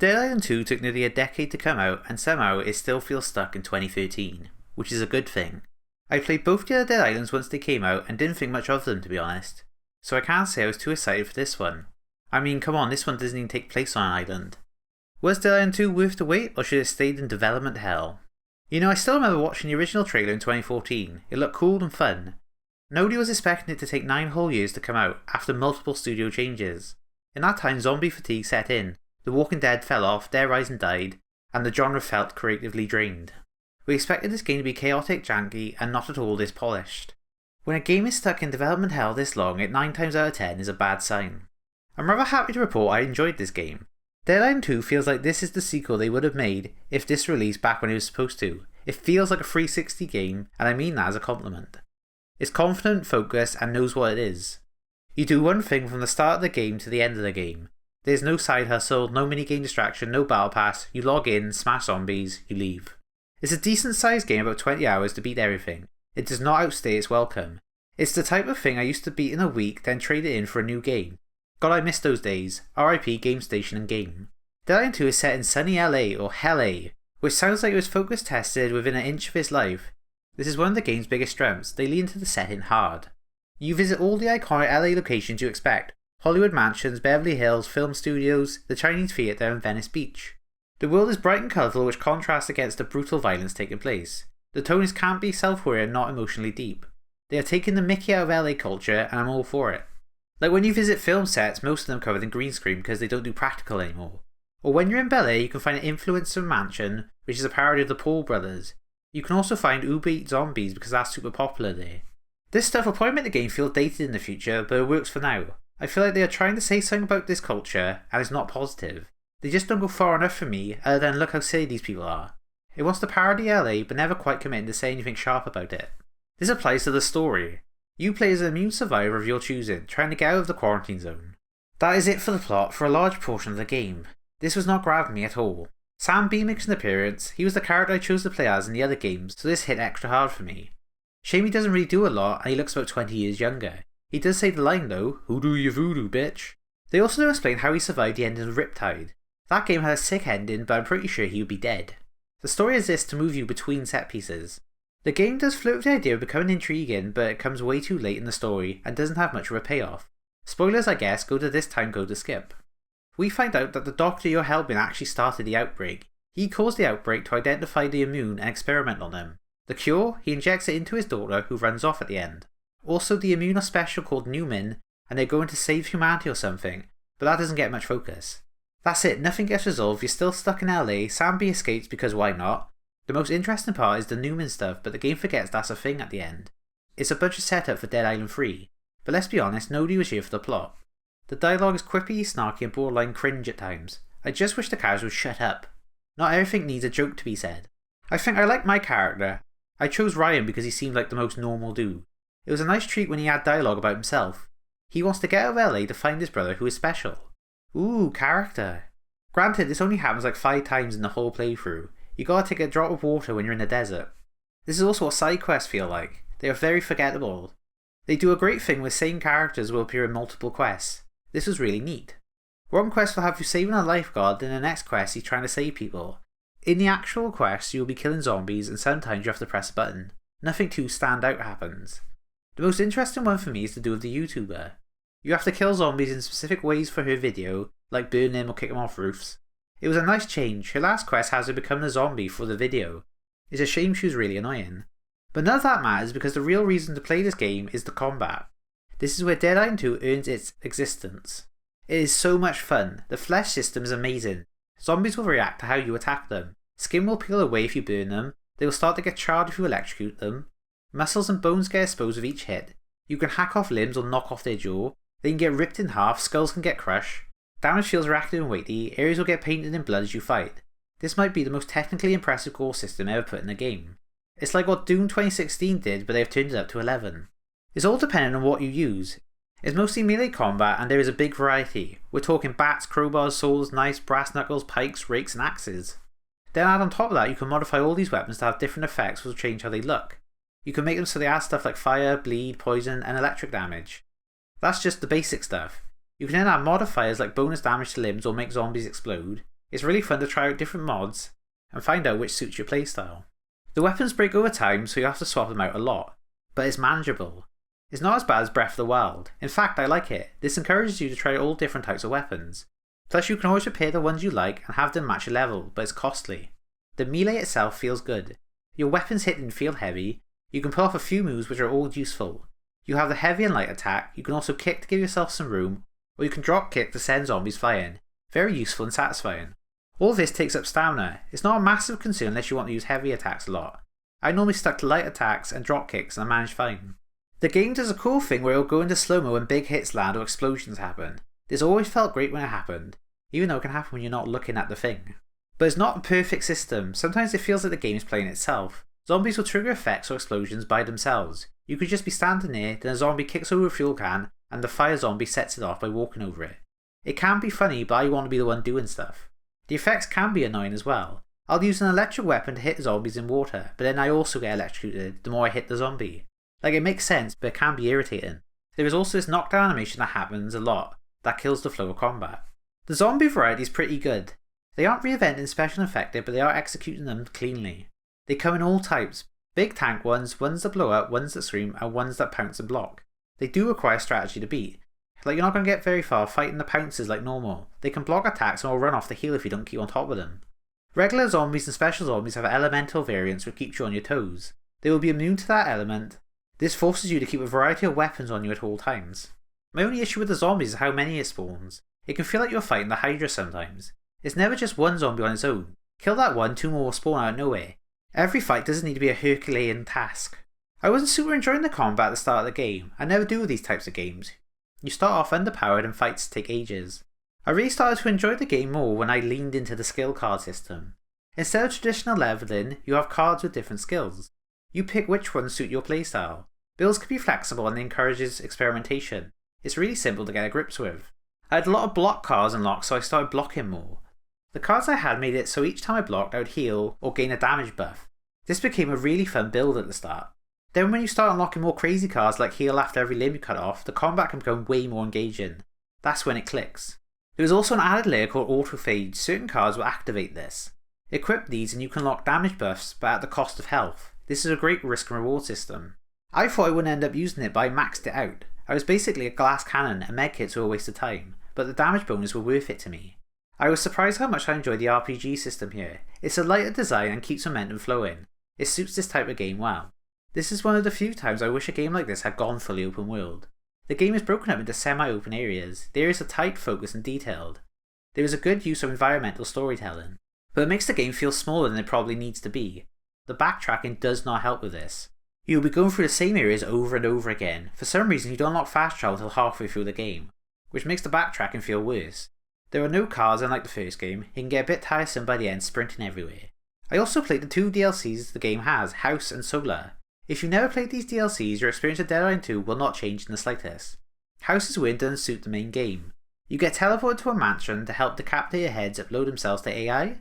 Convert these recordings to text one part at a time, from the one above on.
Dead Island 2 took nearly a decade to come out and somehow it still feels stuck in 2013, which is a good thing. I played both the other Dead Islands once they came out and didn't think much of them to be honest, so I can't say I was too excited for this one. I mean, come on, this one doesn't even take place on an island. Was Dead Island 2 worth the wait, or should it have stayed in development hell? You know, I still remember watching the original trailer in 2014, it looked cool and fun. Nobody was expecting it to take 9 whole years to come out after multiple studio changes. In that time, zombie fatigue set in, The Walking Dead fell off, Dead Rising died, and the genre felt creatively drained. We expected this game to be chaotic, janky, and not at all this polished. When a game is stuck in development hell this long, it 9 times out of 10 is a bad sign. I'm rather happy to report I enjoyed this game. Dead Island 2 feels like this is the sequel they would have made if this released back when it was supposed to. It feels like a 360 game, and I mean that as a compliment. It's confident, focused, and knows what it is. You do one thing from the start of the game to the end of the game. There's no side hustle, no minigame distraction, no battle pass, you log in, smash zombies, you leave. It's a decent sized game, about 20 hours to beat everything. It does not outstay its welcome. It's the type of thing I used to beat in a week, then trade it in for a new game. God, I miss those days. RIP Game Station and Game. Dead Island 2 is set in sunny LA or Hell A, which sounds like it was focus tested within an inch of its life. This is one of the game's biggest strengths, they lean into the setting hard. You visit all the iconic LA locations you expect: Hollywood mansions, Beverly Hills, film studios, the Chinese theatre and Venice Beach. The world is bright and colourful, which contrasts against the brutal violence taking place. The tone is campy, self-aware and not emotionally deep. They are taking the mickey out of LA culture and I'm all for it. Like when you visit film sets, most of them covered in green screen because they don't do practical anymore. Or when you're in Bel Air, you can find an influencer mansion, which is a parody of the Paul brothers. You can also find Uber Eats zombies because that's super popular there. This stuff will probably make the game feel dated in the future, but it works for now. I feel like they are trying to say something about this culture, and it's not positive. They just don't go far enough for me, other than look how silly these people are. It wants to parody LA, but never quite committing to say anything sharp about it. This applies to the story. You play as an immune survivor of your choosing, trying to get out of the quarantine zone. That is it for the plot for a large portion of the game. This was not grabbing me at all. Sam B makes an appearance. He was the character I chose to play as in the other games, so this hit extra hard for me. Shame he doesn't really do a lot, and he looks about 20 years younger. He does say the line though, "Hoodoo you voodoo, bitch." They also don't explain how he survived the ending of Riptide. That game had a sick ending, but I'm pretty sure he would be dead. The story exists to move you between set pieces. The game does flirt with the idea of becoming intriguing, but it comes way too late in the story and doesn't have much of a payoff. Spoilers I guess, go to this time code to skip. We find out that the doctor you're helping actually started the outbreak. He caused the outbreak to identify the immune and experiment on them. The cure? He injects it into his daughter, who runs off at the end. Also, the immune are special called Newman, and they're going to save humanity or something, but that doesn't get much focus. That's it, nothing gets resolved, you're still stuck in LA, Sam B escapes because why not? The most interesting part is the Newman stuff, but the game forgets that's a thing at the end. It's a budget setup for Dead Island 3, but let's be honest, nobody was here for the plot. The dialogue is quippy, snarky and borderline cringe at times. I just wish the characters would shut up. Not everything needs a joke to be said. I think I like my character. I chose Ryan because he seemed like the most normal dude. It was a nice treat when he had dialogue about himself. He wants to get out of LA to find his brother who is special. Ooh, character. Granted, this only happens like 5 times in the whole playthrough. You gotta take a drop of water when you're in the desert. This is also what side quests feel like. They are very forgettable. They do a great thing with same characters will appear in multiple quests. This was really neat. One quest will have you saving a lifeguard, then the next quest he's trying to save people. In the actual quest, you'll be killing zombies and sometimes you have to press a button. Nothing too stand out happens. The most interesting one for me is to do with the YouTuber. You have to kill zombies in specific ways for her video, like burn them or kick them off roofs. It was a nice change. Her last quest has her become a zombie for the video. It's a shame she was really annoying. But none of that matters because the real reason to play this game is the combat. This is where Dead Island 2 earns its existence. It is so much fun. The flesh system is amazing. Zombies will react to how you attack them. Skin will peel away if you burn them. They will start to get charred if you electrocute them. Muscles and bones get exposed with each hit. You can hack off limbs or knock off their jaw. They can get ripped in half, skulls can get crushed. Damage feels reactive and weighty, areas will get painted in blood as you fight. This might be the most technically impressive gore system ever put in a game. It's like what Doom 2016 did, but they've turned it up to 11. It's all dependent on what you use. It's mostly melee combat and there is a big variety. We're talking bats, crowbars, swords, knives, brass knuckles, pikes, rakes and axes. Then add on top of that you can modify all these weapons to have different effects which will change how they look. You can make them so they add stuff like fire, bleed, poison and electric damage. That's just the basic stuff. You can then add modifiers like bonus damage to limbs or make zombies explode. It's really fun to try out different mods and find out which suits your playstyle. The weapons break over time, so you have to swap them out a lot, but it's manageable. It's not as bad as Breath of the Wild. In fact, I like it. This encourages you to try all different types of weapons. Plus you can always repair the ones you like and have them match your level, but it's costly. The melee itself feels good. Your weapons hit didn't feel heavy. You can pull off a few moves which are all useful. You have the heavy and light attack, you can also kick to give yourself some room, or you can drop kick to send zombies flying. Very useful and satisfying. All this takes up stamina. It's not a massive concern unless you want to use heavy attacks a lot. I normally stuck to light attacks and drop kicks and I managed fine. The game does a cool thing where it'll go into slow-mo when big hits land or explosions happen. This always felt great when it happened, even though it can happen when you're not looking at the thing. But it's not a perfect system. Sometimes it feels like the game is playing itself. Zombies will trigger effects or explosions by themselves. You could just be standing there, then a zombie kicks over a fuel can, and the fire zombie sets it off by walking over it. It can be funny, but I want to be the one doing stuff. The effects can be annoying as well. I'll use an electric weapon to hit zombies in water, but then I also get electrocuted the more I hit the zombie. Like, it makes sense, but it can be irritating. There is also this knockdown animation that happens a lot, that kills the flow of combat. The zombie variety is pretty good. They aren't reinventing special and effective, but they are executing them cleanly. They come in all types. Big tank ones, ones that blow up, ones that scream, and ones that pounce and block. They do require strategy to beat. Like, you're not going to get very far fighting the pounces like normal. They can block attacks and will run off the heal if you don't keep on top of them. Regular zombies and special zombies have elemental variants which keeps you on your toes. They will be immune to that element. This forces you to keep a variety of weapons on you at all times. My only issue with the zombies is how many it spawns. It can feel like you're fighting the Hydra sometimes. It's never just one zombie on its own. Kill that one, two more will spawn out of nowhere. Every fight doesn't need to be a Herculean task. I wasn't super enjoying the combat at the start of the game. I never do with these types of games. You start off underpowered and fights take ages. I really started to enjoy the game more when I leaned into the skill card system. Instead of traditional leveling, you have cards with different skills. You pick which ones suit your playstyle. Builds can be flexible and encourages experimentation. It's really simple to get a grips with. I had a lot of block cards unlocked, so I started blocking more. The cards I had made it so each time I blocked I would heal or gain a damage buff. This became a really fun build at the start. Then when you start unlocking more crazy cards like heal after every limb you cut off, the combat can become way more engaging. That's when it clicks. There is also an added layer called autophage. Certain cards will activate this. Equip these and you can unlock damage buffs, but at the cost of health. This is a great risk and reward system. I thought I wouldn't end up using it, but I maxed it out. I was basically a glass cannon and medkits were a waste of time, but the damage bonus were worth it to me. I was surprised how much I enjoyed the RPG system here. It's a lighter design and keeps momentum flowing. It suits this type of game well. This is one of the few times I wish a game like this had gone fully open world. The game is broken up into semi-open areas. The areas are tight, focused and detailed. There is a good use of environmental storytelling, but it makes the game feel smaller than it probably needs to be. The backtracking does not help with this. You will be going through the same areas over and over again. For some reason you don't unlock fast travel until halfway through the game, which makes the backtracking feel worse. There are no cars unlike the first game. It can get a bit tiresome by the end sprinting everywhere. I also played the two DLCs the game has, House and Solar. If you've never played these DLCs, your experience of Dead Island 2 will not change in the slightest. House is weird and doesn't suit the main game. You get teleported to a mansion to help decapitated heads upload themselves to AI.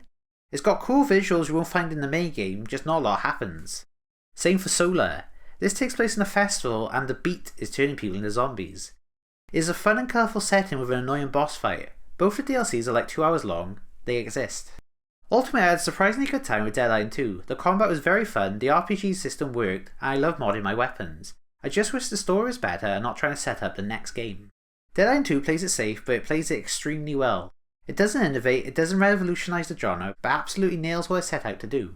It's got cool visuals you won't find in the main game, just not a lot happens. Same for Solar. This takes place in a festival and the beat is turning people into zombies. It is a fun and colourful setting with an annoying boss fight. Both the DLCs are like 2 hours long. They exist. Ultimately I had a surprisingly good time with Dead Island 2. The combat was very fun, the RPG system worked, and I love modding my weapons. I just wish the story was better and not trying to set up the next game. Dead Island 2 plays it safe, but it plays it extremely well. It doesn't innovate, it doesn't revolutionise the genre, but absolutely nails what it set out to do.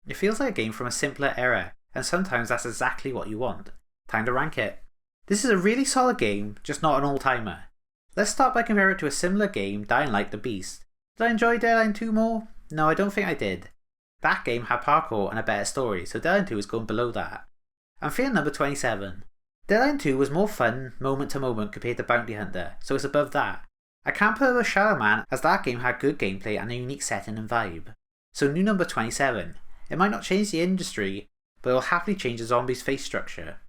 It feels like a game from a simpler era, and sometimes that's exactly what you want. Time to rank it. This is a really solid game, just not an all-timer. Let's start by comparing it to a similar game, Dying Light the Beast. Did I enjoy Dead Island 2 more? No, I don't think I did. That game had parkour and a better story, so Dead Island 2 is going below that. I'm feeling number 27. Dead Island 2 was more fun moment to moment compared to Bounty Hunter, so it's above that. I can't put it with Shadow Man as that game had good gameplay and a unique setting and vibe. So new number 27. It might not change the industry, but it will happily change the zombies' face structure.